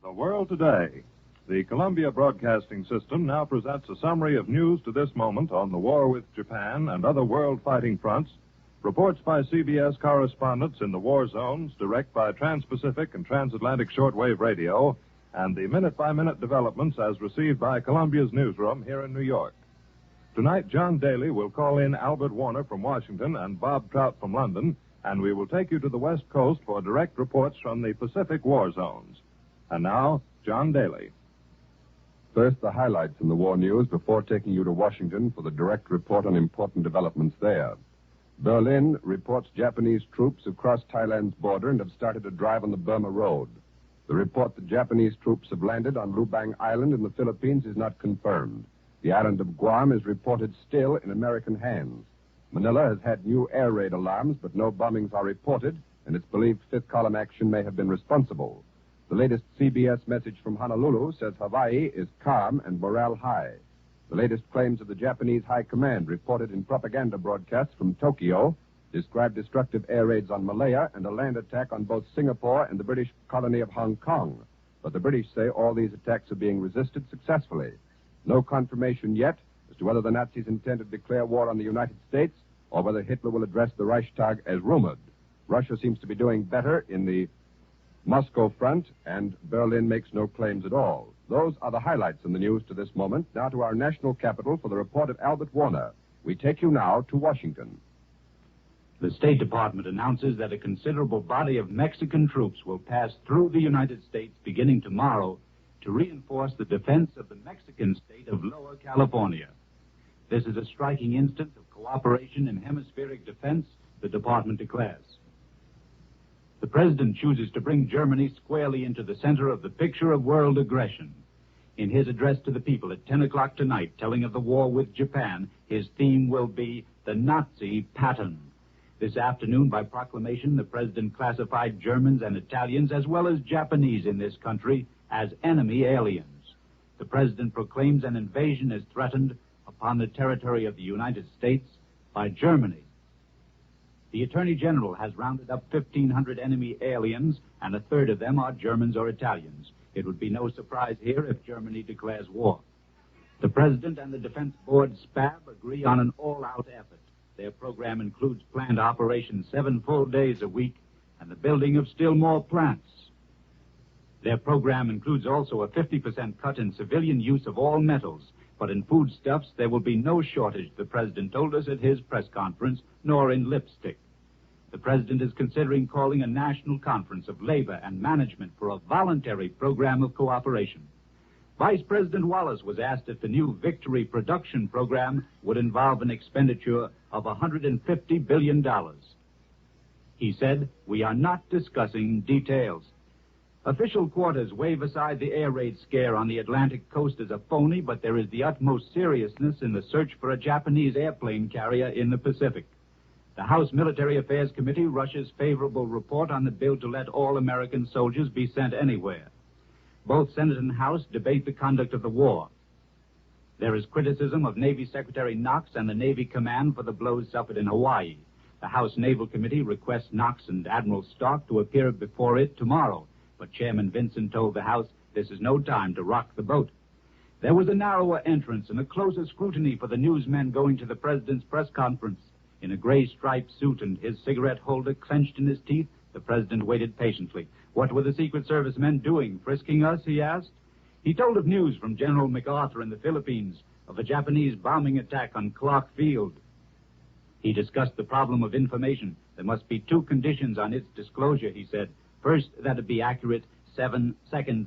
The World Today. The Columbia Broadcasting System now presents a summary of news to this moment on the war with Japan and other world fighting fronts, reports by CBS correspondents in the war zones, direct by Trans-Pacific and Transatlantic shortwave radio, and the minute-by-minute developments as received by Columbia's newsroom here in New York. Tonight, John Daly will call in Albert Warner from Washington and Bob Trout from London, and we will take you to the West Coast for direct reports from the Pacific war zones. And now, John Daly. First, the highlights in the war news before taking you to Washington for the direct report on important developments there. Berlin reports Japanese troops have crossed Thailand's border and have started a drive on the Burma Road. The report that Japanese troops have landed on Lubang Island in the Philippines is not confirmed. The island of Guam is reported still in American hands. Manila has had new air raid alarms, but no bombings are reported, and it's believed fifth column action may have been responsible. The latest CBS message from Honolulu says Hawaii is calm and morale high. The latest claims of the Japanese High Command reported in propaganda broadcasts from Tokyo describe destructive air raids on Malaya and a land attack on both Singapore and the British colony of Hong Kong. But the British say all these attacks are being resisted successfully. No confirmation yet as to whether the Nazis intend to declare war on the United States or whether Hitler will address the Reichstag as rumored. Russia seems to be doing better in the Moscow front, and Berlin makes no claims at all. Those are the highlights in the news to this moment. Now to our national capital for the report of Albert Warner. We take you now to Washington. The State Department announces that a considerable body of Mexican troops will pass through the United States beginning tomorrow to reinforce the defense of the Mexican state of Lower California. This is a striking instance of cooperation in hemispheric defense, the department declares. The president chooses to bring Germany squarely into the center of the picture of world aggression. In his address to the people at 10 o'clock tonight, telling of the war with Japan, his theme will be the Nazi pattern. This afternoon, by proclamation, the president classified Germans and Italians, as well as Japanese in this country, as enemy aliens. The president proclaims an invasion is threatened upon the territory of the United States by Germany. The Attorney General has rounded up 1,500 enemy aliens, and a third of them are Germans or Italians. It would be no surprise here if Germany declares war. The President and the Defense Board, SPAB, agree on an all-out effort. Their program includes planned operations 7 full days a week and the building of still more plants. Their program includes also a 50% cut in civilian use of all metals. But in foodstuffs, there will be no shortage, the president told us at his press conference, nor in lipstick. The president is considering calling a national conference of labor and management for a voluntary program of cooperation. Vice President Wallace was asked if the new Victory production program would involve an expenditure of $150 billion. He said, "We are not discussing details." Official quarters wave aside the air raid scare on the Atlantic coast as a phony, but there is the utmost seriousness in the search for a Japanese airplane carrier in the Pacific. The House Military Affairs Committee rushes favorable report on the bill to let all American soldiers be sent anywhere. Both Senate and House debate the conduct of the war. There is criticism of Navy Secretary Knox and the Navy Command for the blows suffered in Hawaii. The House Naval Committee requests Knox and Admiral Stark to appear before it tomorrow. But Chairman Vinson told the House this is no time to rock the boat. There was a narrower entrance and a closer scrutiny for the newsmen going to the president's press conference. In a gray striped suit and his cigarette holder clenched in his teeth, the president waited patiently. What were the Secret Service men doing, frisking us, he asked. He told of news from General MacArthur in the Philippines, of a Japanese bombing attack on Clark Field. He discussed the problem of information. There must be 2 conditions on its disclosure, he said. First, that it be accurate. Second,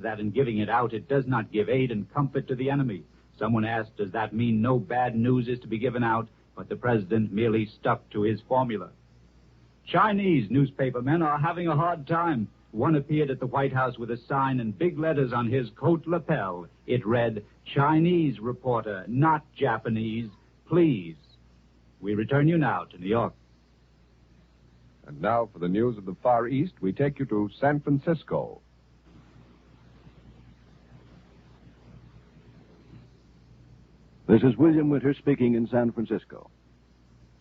that in giving it out, it does not give aid and comfort to the enemy. Someone asked, does that mean no bad news is to be given out? But the president merely stuck to his formula. Chinese newspapermen are having a hard time. One appeared at the White House with a sign in big letters on his coat lapel. It read, "Chinese reporter, not Japanese, please." We return you now to New York. And now for the news of the Far East, we take you to San Francisco. This is William Winter speaking in San Francisco.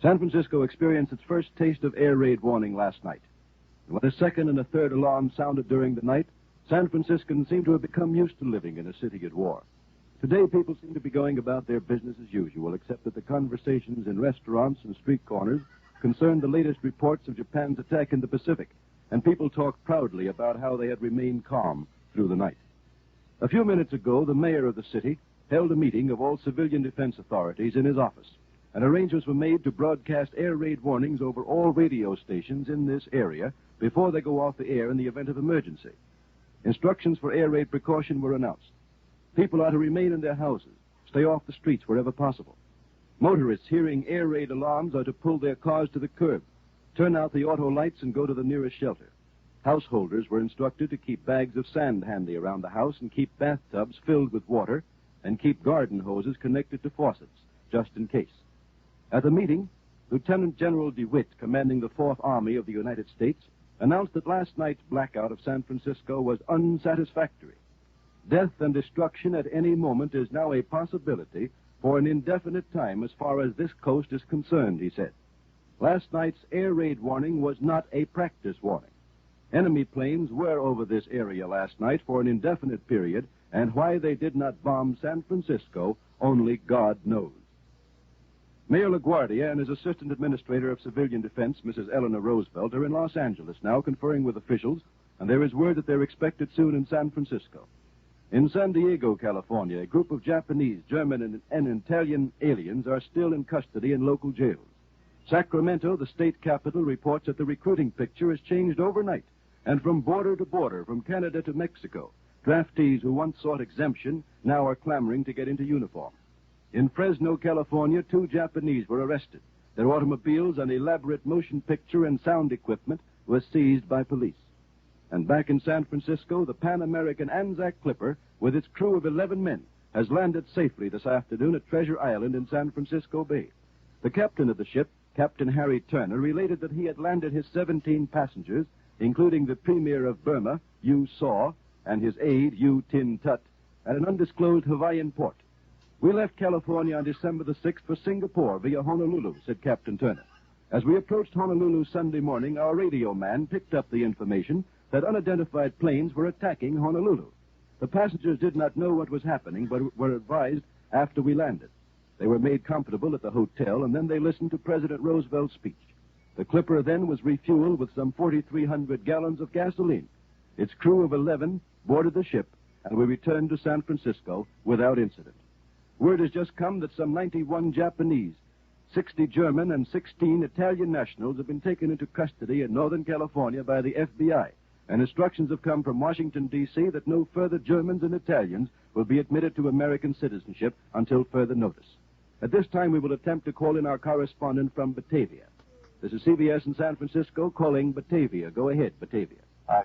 San Francisco experienced its first taste of air raid warning last night. And when a second and a third alarm sounded during the night, San Franciscans seem to have become used to living in a city at war. Today, people seem to be going about their business as usual, except that the conversations in restaurants and street corners concern the latest reports of Japan's attack in the Pacific, and people talk proudly about how they had remained calm through the night. A few minutes ago, the mayor of the city held a meeting of all civilian defense authorities in his office, and arrangements were made to broadcast air raid warnings over all radio stations in this area before they go off the air in the event of emergency. Instructions for air raid precaution were announced. People are to remain in their houses, stay off the streets wherever possible. Motorists hearing air raid alarms are to pull their cars to the curb, turn out the auto lights, and go to the nearest shelter. Householders were instructed to keep bags of sand handy around the house and keep bathtubs filled with water and keep garden hoses connected to faucets, just in case. At the meeting, Lieutenant General DeWitt, commanding the Fourth Army of the United States, announced that last night's blackout of San Francisco was unsatisfactory. Death and destruction at any moment is now a possibility for an indefinite time as far as this coast is concerned, he said. Last night's air raid warning was not a practice warning. Enemy planes were over this area last night for an indefinite period, and why they did not bomb San Francisco, only God knows. Mayor LaGuardia and his Assistant Administrator of Civilian Defense, Mrs. Eleanor Roosevelt, are in Los Angeles now conferring with officials, and there is word that they're expected soon in San Francisco. In San Diego, California, a group of Japanese, German, and Italian aliens are still in custody in local jails. Sacramento, the state capital, reports that the recruiting picture has changed overnight, and from border to border, from Canada to Mexico, draftees who once sought exemption now are clamoring to get into uniform. In Fresno, California, 2 Japanese were arrested. Their automobiles and elaborate motion picture and sound equipment were seized by police. And back in San Francisco, the Pan American Anzac Clipper, with its crew of 11 men, has landed safely this afternoon at Treasure Island in San Francisco Bay. The captain of the ship, Captain Harry Turner, related that he had landed his 17 passengers, including the Premier of Burma, Yu Saw, and his aide, Yu Tin Tut, at an undisclosed Hawaiian port. We left California on December the 6th for Singapore via Honolulu, said Captain Turner. As we approached Honolulu Sunday morning, our radio man picked up the information that unidentified planes were attacking Honolulu. The passengers did not know what was happening, but were advised after we landed. They were made comfortable at the hotel, and then they listened to President Roosevelt's speech. The Clipper then was refueled with some 4,300 gallons of gasoline. Its crew of 11 boarded the ship, and we returned to San Francisco without incident. Word has just come that some 91 Japanese, 60 German, and 16 Italian nationals have been taken into custody in Northern California by the FBI, and instructions have come from Washington, D.C. that no further Germans and Italians will be admitted to American citizenship until further notice. At this time, we will attempt to call in our correspondent from Batavia. This is CBS in San Francisco calling Batavia. Go ahead, Batavia.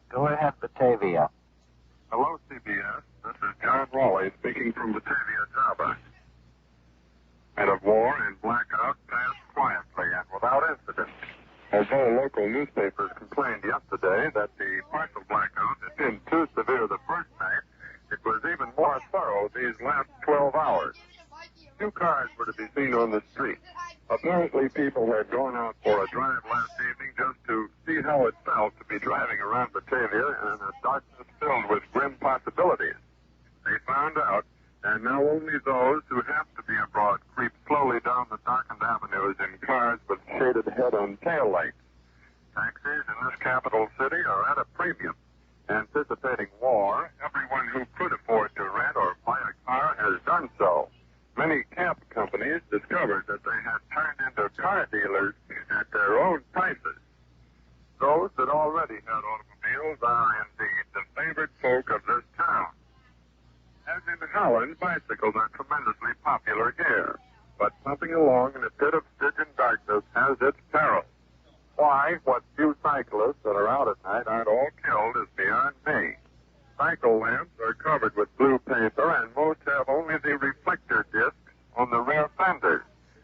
Go ahead, Batavia. Hello, CBS. This is John Raleigh speaking from Batavia, Java. And of war and blackout passed quietly and without incident. Although local newspapers complained yesterday that the partial blackout had been too severe the first night, it was even more thorough these last 12 hours. 2 cars were to be seen on the street. Apparently, people had gone out for a drive last evening just to see how it felt to be driving around Batavia in a darkness filled with grim possibilities. They found out, and now only those who have to be abroad creep slowly down the darkened avenues in cars with shaded head and tail lights. Taxis in this capital city are at a premium. Anticipating war, everyone who could afford to rent or buy a car has done so. Many cab companies discovered that they had turned into car dealers at their own prices. Those that already had automobiles are indeed the favored folk of this town. As in Holland, bicycles are tremendously popular here, but pumping along in a pit of Stygian darkness has its perils. Why, what few cyclists that are out at night aren't all killed is beyond me. Cycle lamps are covered with blue paper, and most have only the reflector discs on the rear fenders.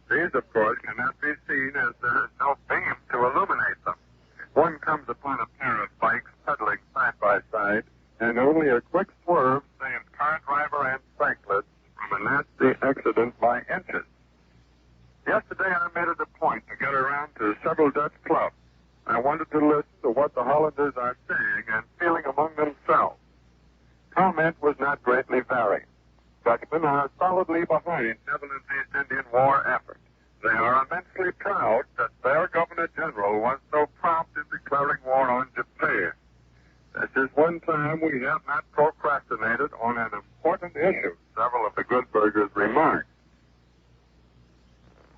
These, of course, cannot be seen as there is no beam to illuminate them. One comes upon a pair of bikes pedaling side by side, and only a quick swerve saves car driver and cyclist from a nasty accident by inches. Yesterday, I made it a point to get around to several Dutch clubs. I wanted to listen to what the Hollanders are saying and feeling among themselves. comment was not greatly varied. Dutchmen are solidly behind Netherlands East Indian War effort. They are immensely proud that their Governor-General was so prompt in declaring war on Japan. This is one time we have not procrastinated on an important issue, several of the good burghers remarked.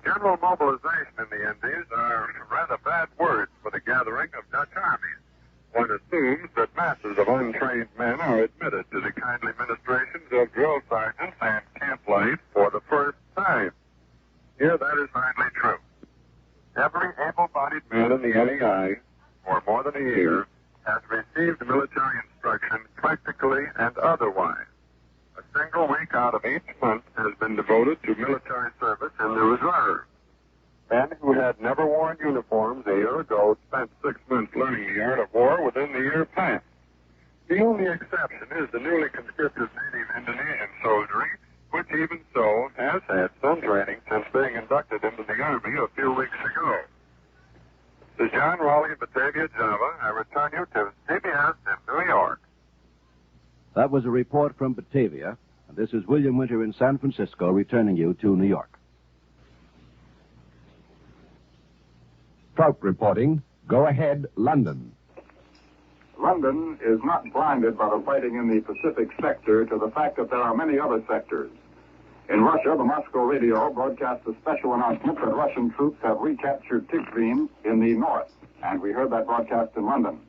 General mobilization in the Indies are rather bad words for the gathering of Dutch armies. One assumes that masses of untrained men are admitted to the kindly ministrations of drill sergeants and camp life for the first time. Here, that is hardly true. Every able-bodied man in the NEI, for more than a year, has received military instruction practically and otherwise. A single week out of each month has been devoted to military service in the reserve. Men who had never worn uniforms a year ago spent 6 months learning the art of war within the year past. The only exception is the newly conscripted native Indonesian soldiery, which even so has had some training since being inducted into the Army a few weeks ago. This is John, Raleigh, Batavia, Java. I return you to CBS in New York. That was a report from Batavia. And this is William Winter in San Francisco returning you to New York. Trout reporting. Go ahead, London. London is not blinded by the fighting in the Pacific sector to the fact that there are many other sectors. In Russia, the Moscow radio broadcast a special announcement that Russian troops have recaptured Tikrin in the north, and we heard that broadcast in London.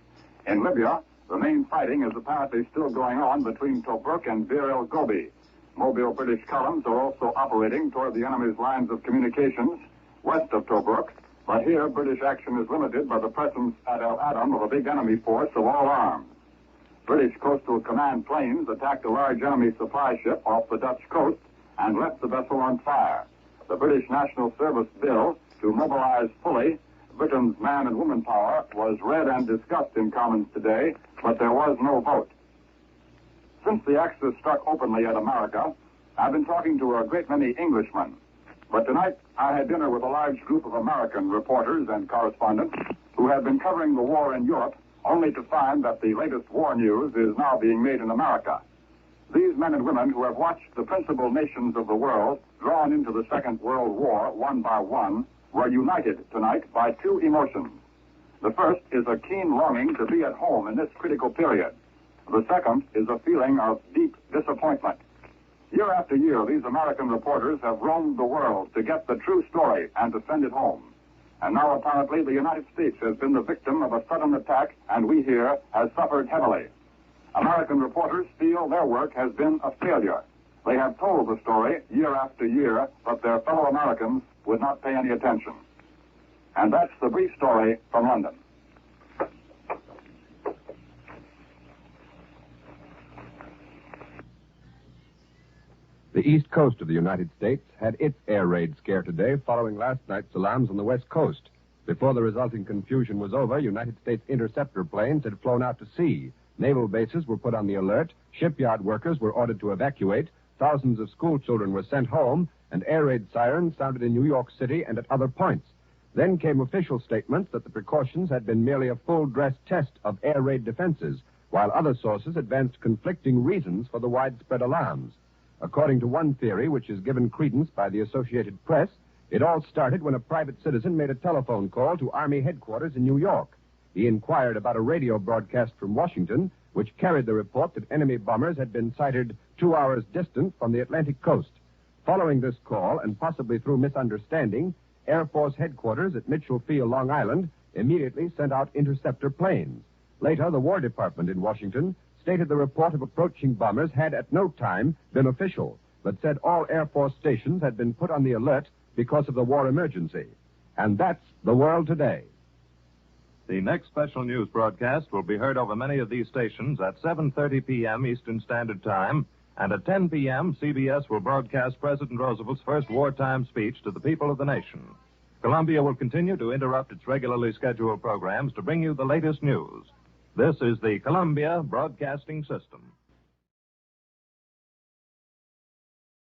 In Libya, the main fighting is apparently still going on between Tobruk and Bir el Gobi. Mobile British columns are also operating toward the enemy's lines of communications west of Tobruk, but here British action is limited by the presence at El Adam of a big enemy force of all arms. British Coastal Command planes attacked a large enemy supply ship off the Dutch coast and left the vessel on fire. The British National Service bill to mobilize fully Britain's man and woman power was read and discussed in Commons today, but there was no vote. Since the Axis struck openly at America, I've been talking to a great many Englishmen. But tonight, I had dinner with a large group of American reporters and correspondents who have been covering the war in Europe, only to find that the latest war news is now being made in America. These men and women who have watched the principal nations of the world drawn into the Second World War one by one were united tonight by two emotions. The first is a keen longing to be at home in this critical period. The second is a feeling of deep disappointment. Year after year, these American reporters have roamed the world to get the true story and to send it home. And now apparently the United States has been the victim of a sudden attack, and we here have suffered heavily. American reporters feel their work has been a failure. They have told the story year after year, but their fellow Americans would not pay any attention. And that's the brief story from London. The east coast of the United States had its air raid scare today following last night's alarms on the west coast. Before the resulting confusion was over, United States interceptor planes had flown out to sea. Naval bases were put on the alert, shipyard workers were ordered to evacuate, thousands of school children were sent home, and air raid sirens sounded in New York City and at other points. Then came official statements that the precautions had been merely a full-dress test of air raid defenses, while other sources advanced conflicting reasons for the widespread alarms. According to one theory, which is given credence by the Associated Press, it all started when a private citizen made a telephone call to Army headquarters in New York. He inquired about a radio broadcast from Washington, which carried the report that enemy bombers had been sighted 2 hours distant from the Atlantic coast. Following this call, and possibly through misunderstanding, Air Force headquarters at Mitchell Field, Long Island, immediately sent out interceptor planes. Later, the War Department in Washington stated the report of approaching bombers had at no time been official, but said all Air Force stations had been put on the alert because of the war emergency. And that's the world today. The next special news broadcast will be heard over many of these stations at 7:30 p.m. Eastern Standard Time, and at 10 p.m. CBS will broadcast President Roosevelt's first wartime speech to the people of the nation. Columbia will continue to interrupt its regularly scheduled programs to bring you the latest news. This is the Columbia Broadcasting System.